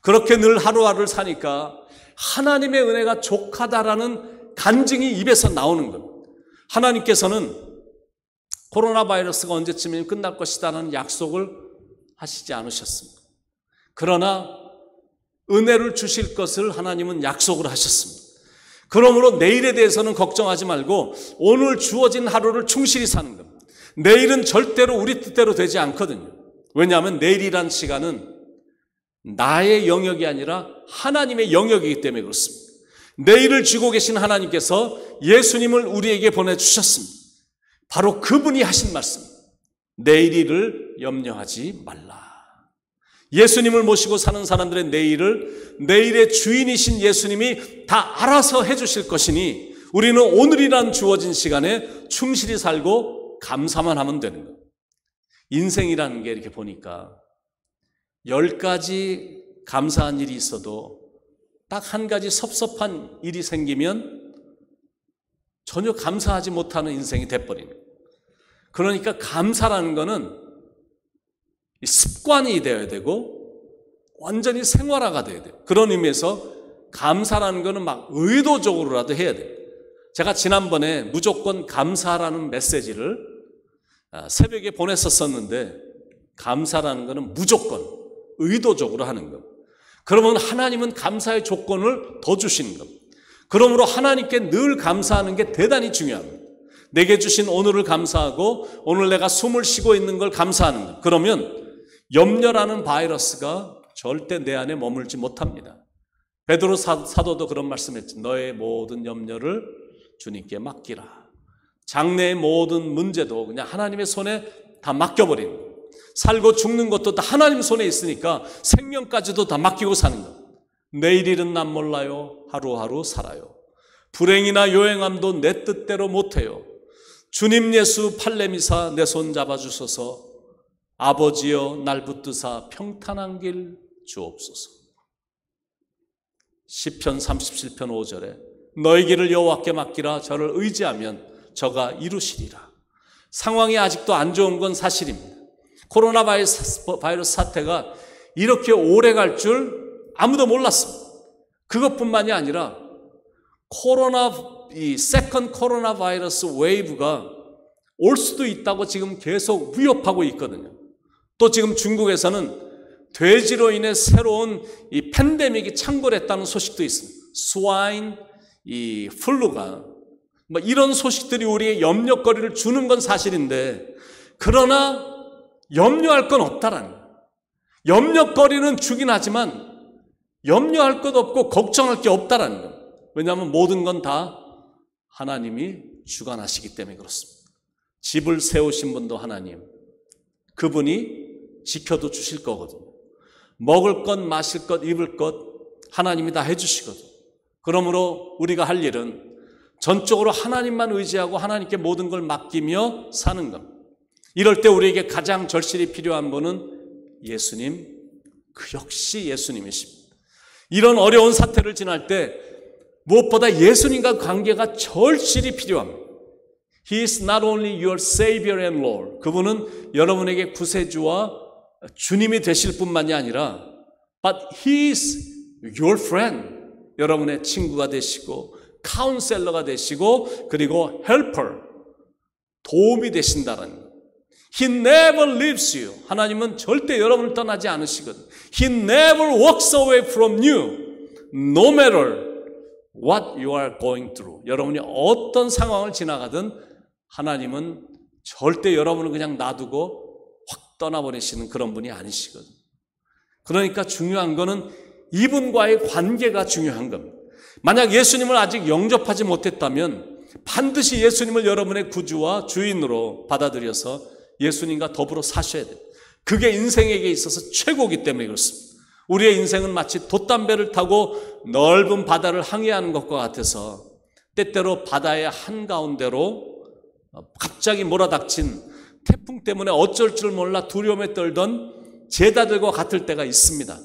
그렇게 늘 하루하루를 사니까 하나님의 은혜가 족하다라는 간증이 입에서 나오는 겁니다. 하나님께서는 코로나 바이러스가 언제쯤이면 끝날 것이다라는 약속을 하시지 않으셨습니다. 그러나 은혜를 주실 것을 하나님은 약속을 하셨습니다. 그러므로 내일에 대해서는 걱정하지 말고 오늘 주어진 하루를 충실히 사는 겁니다. 내일은 절대로 우리 뜻대로 되지 않거든요. 왜냐하면 내일이란 시간은 나의 영역이 아니라 하나님의 영역이기 때문에 그렇습니다. 내일을 쥐고 계신 하나님께서 예수님을 우리에게 보내주셨습니다. 바로 그분이 하신 말씀, 내일을 염려하지 말라. 예수님을 모시고 사는 사람들의 내일을 내일의 주인이신 예수님이 다 알아서 해주실 것이니 우리는 오늘이란 주어진 시간에 충실히 살고 감사만 하면 되는 거예요. 인생이라는 게 이렇게 보니까 10가지 감사한 일이 있어도 딱 한 가지 섭섭한 일이 생기면 전혀 감사하지 못하는 인생이 돼버리는 거예요. 그러니까 감사라는 거는 습관이 되어야 되고 완전히 생활화가 돼야 돼요. 그런 의미에서 감사라는 거는 막 의도적으로라도 해야 돼요. 제가 지난번에 무조건 감사라는 메시지를 새벽에 보냈었는데, 감사라는 거는 무조건 의도적으로 하는 것. 그러면 하나님은 감사의 조건을 더 주시는 겁니다. 그러므로 하나님께 늘 감사하는 게 대단히 중요합니다. 내게 주신 오늘을 감사하고 오늘 내가 숨을 쉬고 있는 걸 감사하는 것. 그러면 염려라는 바이러스가 절대 내 안에 머물지 못합니다. 베드로 사도도 그런 말씀했죠. 너의 모든 염려를 주님께 맡기라. 장래의 모든 문제도 그냥 하나님의 손에 다 맡겨버리는 거예요. 살고 죽는 것도 다 하나님 손에 있으니까 생명까지도 다 맡기고 사는 거예요. 내일 일은 난 몰라요. 하루하루 살아요. 불행이나 요행함도 내 뜻대로 못해요. 주님 예수 팔레미사 내 손 잡아주소서. 아버지여 날 붙드사 평탄한 길 주옵소서. 시편 37편 5절에 너희 길을 여호와께 맡기라. 저를 의지하면 저가 이루시리라. 상황이 아직도 안 좋은 건 사실입니다. 코로나 바이러스 사태가 이렇게 오래 갈 줄 아무도 몰랐습니다. 그것뿐만이 아니라 이 세컨드 코로나 바이러스 웨이브가 올 수도 있다고 지금 계속 위협하고 있거든요. 또 지금 중국에서는 돼지로 인해 새로운 이 팬데믹이 창궐했다는 소식도 있습니다. 스와인, 이 플루가 뭐 이런 소식들이 우리의 염려거리를 주는 건 사실인데, 그러나 염려할 건 없다라는 거예요. 염려거리는 주긴 하지만 염려할 것 없고 걱정할 게 없다라는 거예요. 왜냐하면 모든 건 다 하나님이 주관하시기 때문에 그렇습니다. 집을 세우신 분도 하나님, 그분이 지켜도 주실 거거든요. 먹을 것, 마실 것, 입을 것 하나님이 다 해주시거든요. 그러므로 우리가 할 일은 전적으로 하나님만 의지하고 하나님께 모든 걸 맡기며 사는 겁니다. 이럴 때 우리에게 가장 절실히 필요한 분은 예수님, 그 역시 예수님이십니다. 이런 어려운 사태를 지날 때 무엇보다 예수님과 관계가 절실히 필요합니다. He is not only your Savior and Lord. 그분은 여러분에게 구세주와 주님이 되실 뿐만이 아니라 but he is your friend. 여러분의 친구가 되시고 카운셀러가 되시고 그리고 helper, 도움이 되신다는 것. He never leaves you. 하나님은 절대 여러분을 떠나지 않으시거든요. He never walks away from you. No matter what you are going through. 여러분이 어떤 상황을 지나가든 하나님은 절대 여러분을 그냥 놔두고 확 떠나버리시는 그런 분이 아니시거든요. 그러니까 중요한 거는 이분과의 관계가 중요한 겁니다. 만약 예수님을 아직 영접하지 못했다면 반드시 예수님을 여러분의 구주와 주인으로 받아들여서 예수님과 더불어 사셔야 돼요. 그게 인생에게 있어서 최고이기 때문에 그렇습니다. 우리의 인생은 마치 돛담배를 타고 넓은 바다를 항해하는 것과 같아서 때때로 바다의 한가운데로 갑자기 몰아닥친 태풍 때문에 어쩔 줄 몰라 두려움에 떨던 제자들과 같을 때가 있습니다.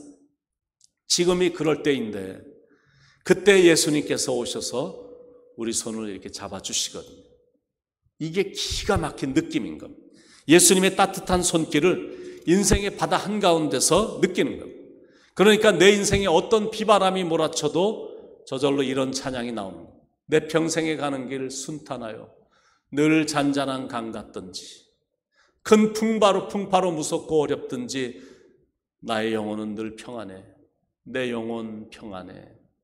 지금이 그럴 때인데 그때 예수님께서 오셔서 우리 손을 이렇게 잡아주시거든요. 이게 기가 막힌 느낌인 겁니다. 예수님의 따뜻한 손길을 인생의 바다 한가운데서 느끼는 겁니다. 그러니까 내 인생에 어떤 비바람이 몰아쳐도 저절로 이런 찬양이 나오는 겁니다. 내 평생에 가는 길 순탄하여 늘 잔잔한 강 같든지 큰 풍파로 무섭고 어렵든지 나의 영혼은 늘 평안해. 내 영혼 평안해.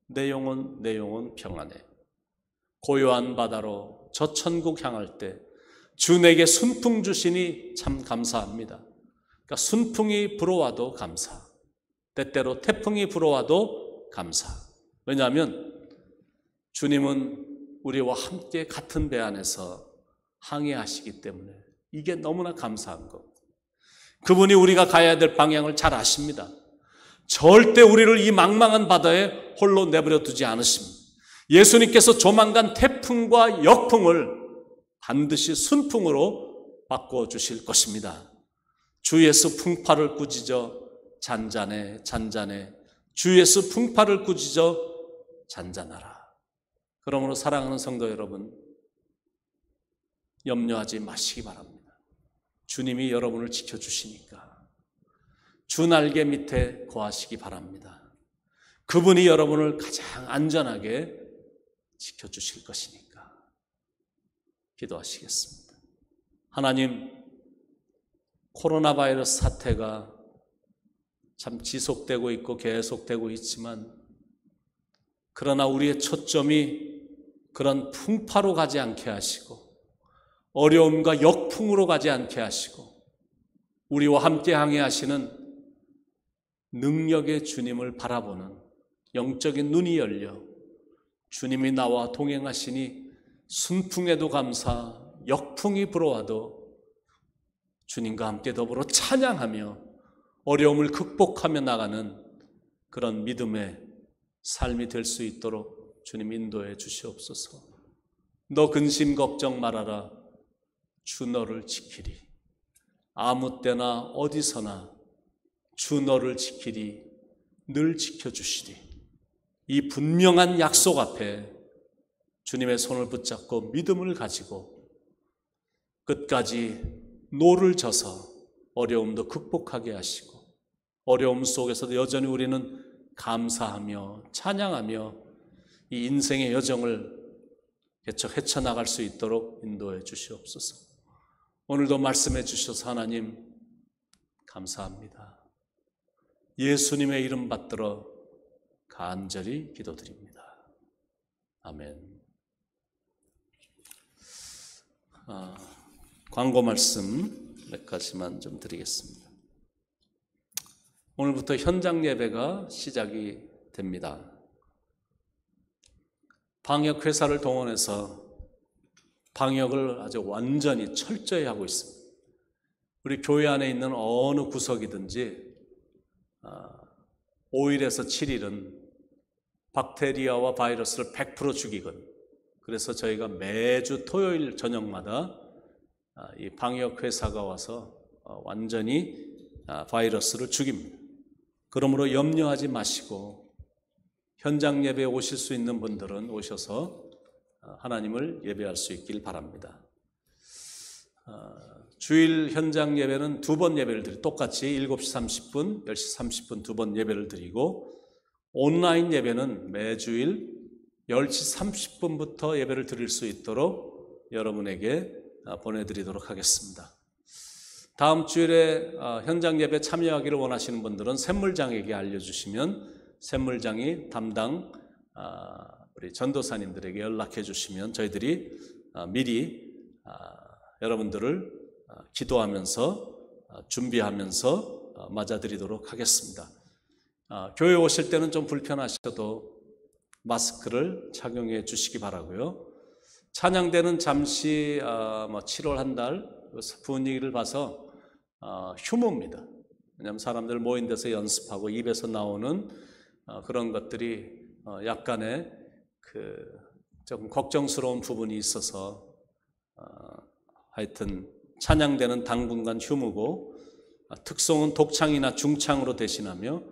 내 영혼 평안해. 고요한 바다로 저 천국 향할 때 주 내게 순풍 주시니 참 감사합니다. 그러니까 순풍이 불어와도 감사. 때때로 태풍이 불어와도 감사. 왜냐하면 주님은 우리와 함께 같은 배 안에서 항해하시기 때문에 이게 너무나 감사한 겁니다. 그분이 우리가 가야 될 방향을 잘 아십니다. 절대 우리를 이 망망한 바다에 홀로 내버려 두지 않으십니다. 예수님께서 조만간 태풍과 역풍을 반드시 순풍으로 바꿔 주실 것입니다. 주 예수 풍파를 꾸짖어 잔잔해 잔잔해. 주 예수 풍파를 꾸짖어 잔잔하라. 그러므로 사랑하는 성도 여러분, 염려하지 마시기 바랍니다. 주님이 여러분을 지켜주시니까 주 날개 밑에 거하시기 바랍니다. 그분이 여러분을 가장 안전하게 지켜주실 것이니까 기도하시겠습니다. 하나님, 코로나 바이러스 사태가 참 지속되고 있고 계속되고 있지만 그러나 우리의 초점이 그런 풍파로 가지 않게 하시고 어려움과 역풍으로 가지 않게 하시고 우리와 함께 항해하시는 능력의 주님을 바라보는 영적인 눈이 열려 주님이 나와 동행하시니 순풍에도 감사, 역풍이 불어와도 주님과 함께 더불어 찬양하며 어려움을 극복하며 나가는 그런 믿음의 삶이 될 수 있도록 주님 인도해 주시옵소서. 너 근심 걱정 말아라. 주 너를 지키리. 아무 때나 어디서나 주 너를 지키리. 늘 지켜주시리. 이 분명한 약속 앞에 주님의 손을 붙잡고 믿음을 가지고 끝까지 노를 져서 어려움도 극복하게 하시고 어려움 속에서도 여전히 우리는 감사하며 찬양하며 이 인생의 여정을 개척 헤쳐나갈 수 있도록 인도해 주시옵소서. 오늘도 말씀해 주셔서 하나님 감사합니다. 예수님의 이름 받들어 간절히 기도드립니다. 아멘. 광고 말씀 몇 가지만 좀 드리겠습니다. 오늘부터 현장 예배가 시작이 됩니다. 방역회사를 동원해서 방역을 아주 완전히 철저히 하고 있습니다. 우리 교회 안에 있는 어느 구석이든지 5일에서 7일은 박테리아와 바이러스를 100% 죽이거든요. 그래서 저희가 매주 토요일 저녁마다 이 방역회사가 와서 완전히 바이러스를 죽입니다. 그러므로 염려하지 마시고 현장 예배에 오실 수 있는 분들은 오셔서 하나님을 예배할 수 있길 바랍니다. 주일 현장 예배는 두 번 예배를 드리고 똑같이 7시 30분, 10시 30분 두 번 예배를 드리고 온라인 예배는 매주일 10시 30분부터 예배를 드릴 수 있도록 여러분에게 보내드리도록 하겠습니다. 다음 주일에 현장 예배 참여하기를 원하시는 분들은 샘물장에게 알려주시면 샘물장이 담당 우리 전도사님들에게 연락해 주시면 저희들이 미리 여러분들을 기도하면서 준비하면서 맞아드리도록 하겠습니다. 교회 오실 때는 좀 불편하셔도 마스크를 착용해 주시기 바라고요. 찬양대는 잠시 7월 한 달 분위기를 봐서 휴무입니다. 왜냐하면 사람들 모인 데서 연습하고 입에서 나오는 그런 것들이 약간의 좀 걱정스러운 부분이 있어서 하여튼 찬양대는 당분간 휴무고 특송은 독창이나 중창으로 대신하며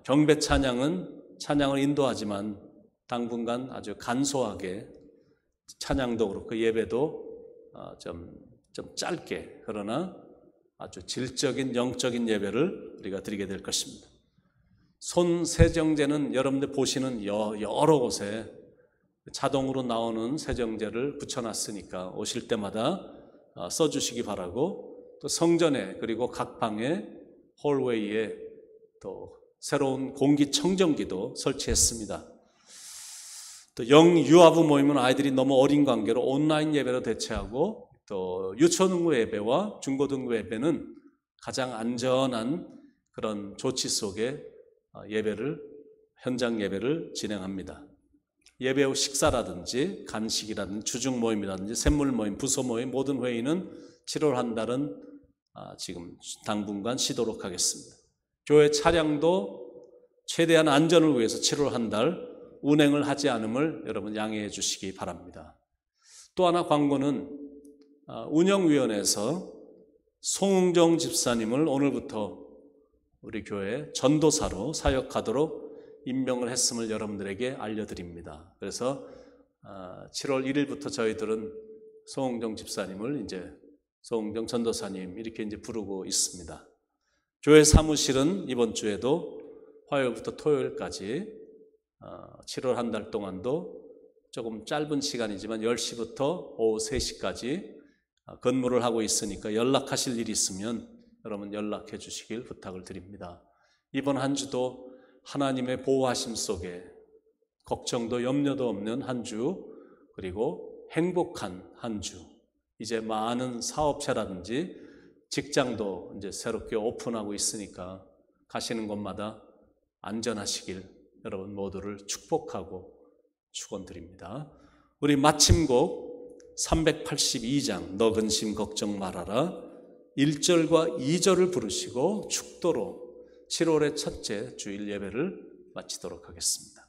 경배 찬양을 인도하지만 당분간 아주 간소하게 찬양도 그렇고 예배도 좀 짧게 그러나 아주 질적인 영적인 예배를 우리가 드리게 될 것입니다. 손 세정제는 여러분들 보시는 여러 곳에 자동으로 나오는 세정제를 붙여놨으니까 오실 때마다 써주시기 바라고, 또 성전에 그리고 각 방에 홀웨이에 또 새로운 공기청정기도 설치했습니다. 또 영유아부 모임은 아이들이 너무 어린 관계로 온라인 예배로 대체하고, 또 유초등부 예배와 중고등부 예배는 가장 안전한 그런 조치 속에 현장 예배를 진행합니다. 예배 후 식사라든지 간식이라든지 주중 모임이라든지 샘물 모임, 부서 모임 모든 회의는 7월 한 달은 지금 당분간 쉬도록 하겠습니다. 교회 차량도 최대한 안전을 위해서 7월 한 달 운행을 하지 않음을 여러분 양해해 주시기 바랍니다. 또 하나 광고는 운영위원회에서 송웅정 집사님을 오늘부터 우리 교회 전도사로 사역하도록 임명을 했음을 여러분들에게 알려드립니다. 그래서 7월 1일부터 저희들은 송웅정 집사님을 이제 송웅정 전도사님 이렇게 이제 부르고 있습니다. 교회 사무실은 이번 주에도 화요일부터 토요일까지 7월 한 달 동안도 조금 짧은 시간이지만 10시부터 오후 3시까지 근무를 하고 있으니까 연락하실 일이 있으면 여러분 연락해 주시길 부탁을 드립니다. 이번 한 주도 하나님의 보호하심 속에 걱정도 염려도 없는 한 주, 그리고 행복한 한 주, 이제 많은 사업체라든지 직장도 이제 새롭게 오픈하고 있으니까 가시는 곳마다 안전하시길 여러분 모두를 축복하고 축원드립니다. 우리 마침곡 382장 너 근심 걱정 말아라 1절과 2절을 부르시고 축도로 7월의 첫째 주일 예배를 마치도록 하겠습니다.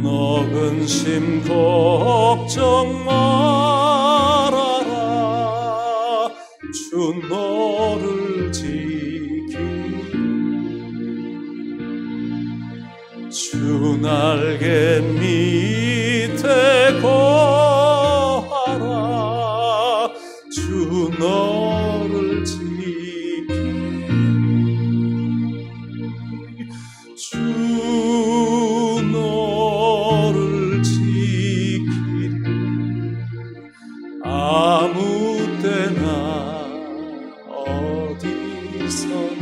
너 근심 걱정 말아라 주 너를 지키리 주 날개 밑에 거하라 주 너를 지키리 주 너를 지키리 아무 때나 어디서나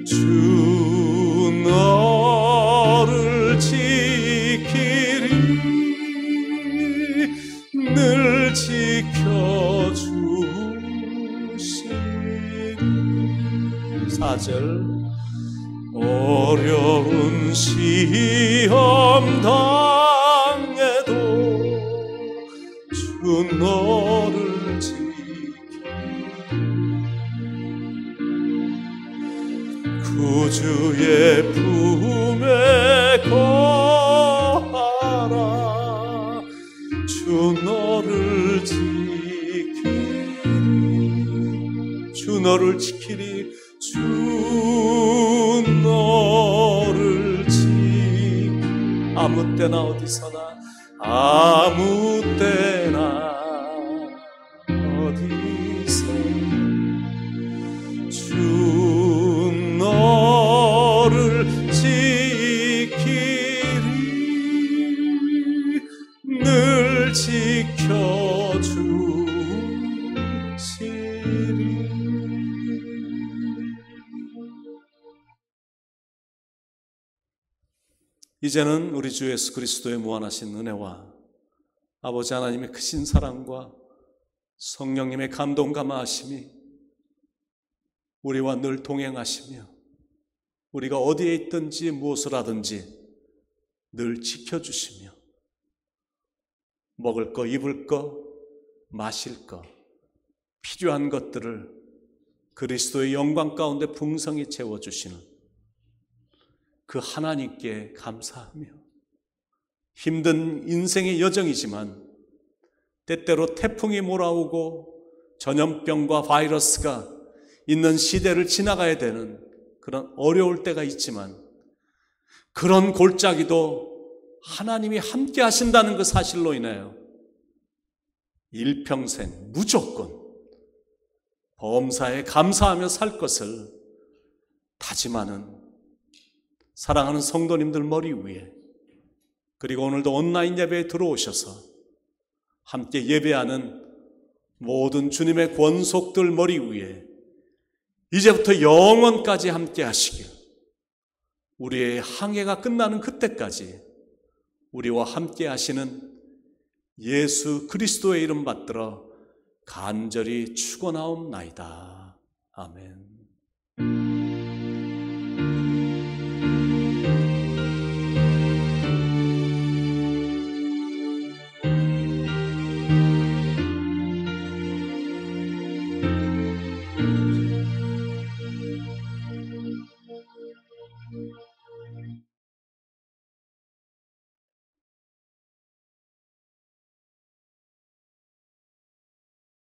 주 너를 지키리 늘 지켜주시리 4절 어려운 시험 당해도 주 너를 지키리 구주의 품에 거하라 주 너를 지키리 너를 지키리. 주 너를 아무 때나 어디서나 아무 때나 어디서나 주 너를 지키리. 늘 지켜주시리. 이제는 우리 주 예수 그리스도의 무한하신 은혜와 아버지 하나님의 크신 사랑과 성령님의 감동 감화하심이 우리와 늘 동행하시며 우리가 어디에 있든지 무엇을 하든지 늘 지켜주시며 먹을 거, 입을 거, 마실 거, 필요한 것들을 그리스도의 영광 가운데 풍성히 채워주시는 그 하나님께 감사하며 힘든 인생의 여정이지만 때때로 태풍이 몰아오고 전염병과 바이러스가 있는 시대를 지나가야 되는 그런 어려울 때가 있지만 그런 골짜기도 하나님이 함께 하신다는 그 사실로 인하여 일평생 무조건 범사에 감사하며 살 것을 다짐하는 사랑하는 성도님들 머리 위에, 그리고 오늘도 온라인 예배에 들어오셔서 함께 예배하는 모든 주님의 권속들 머리 위에 이제부터 영원까지 함께 하시길, 우리의 항해가 끝나는 그때까지 우리와 함께 하시는 예수 그리스도의 이름 받들어 간절히 축원하옵나이다. 아멘.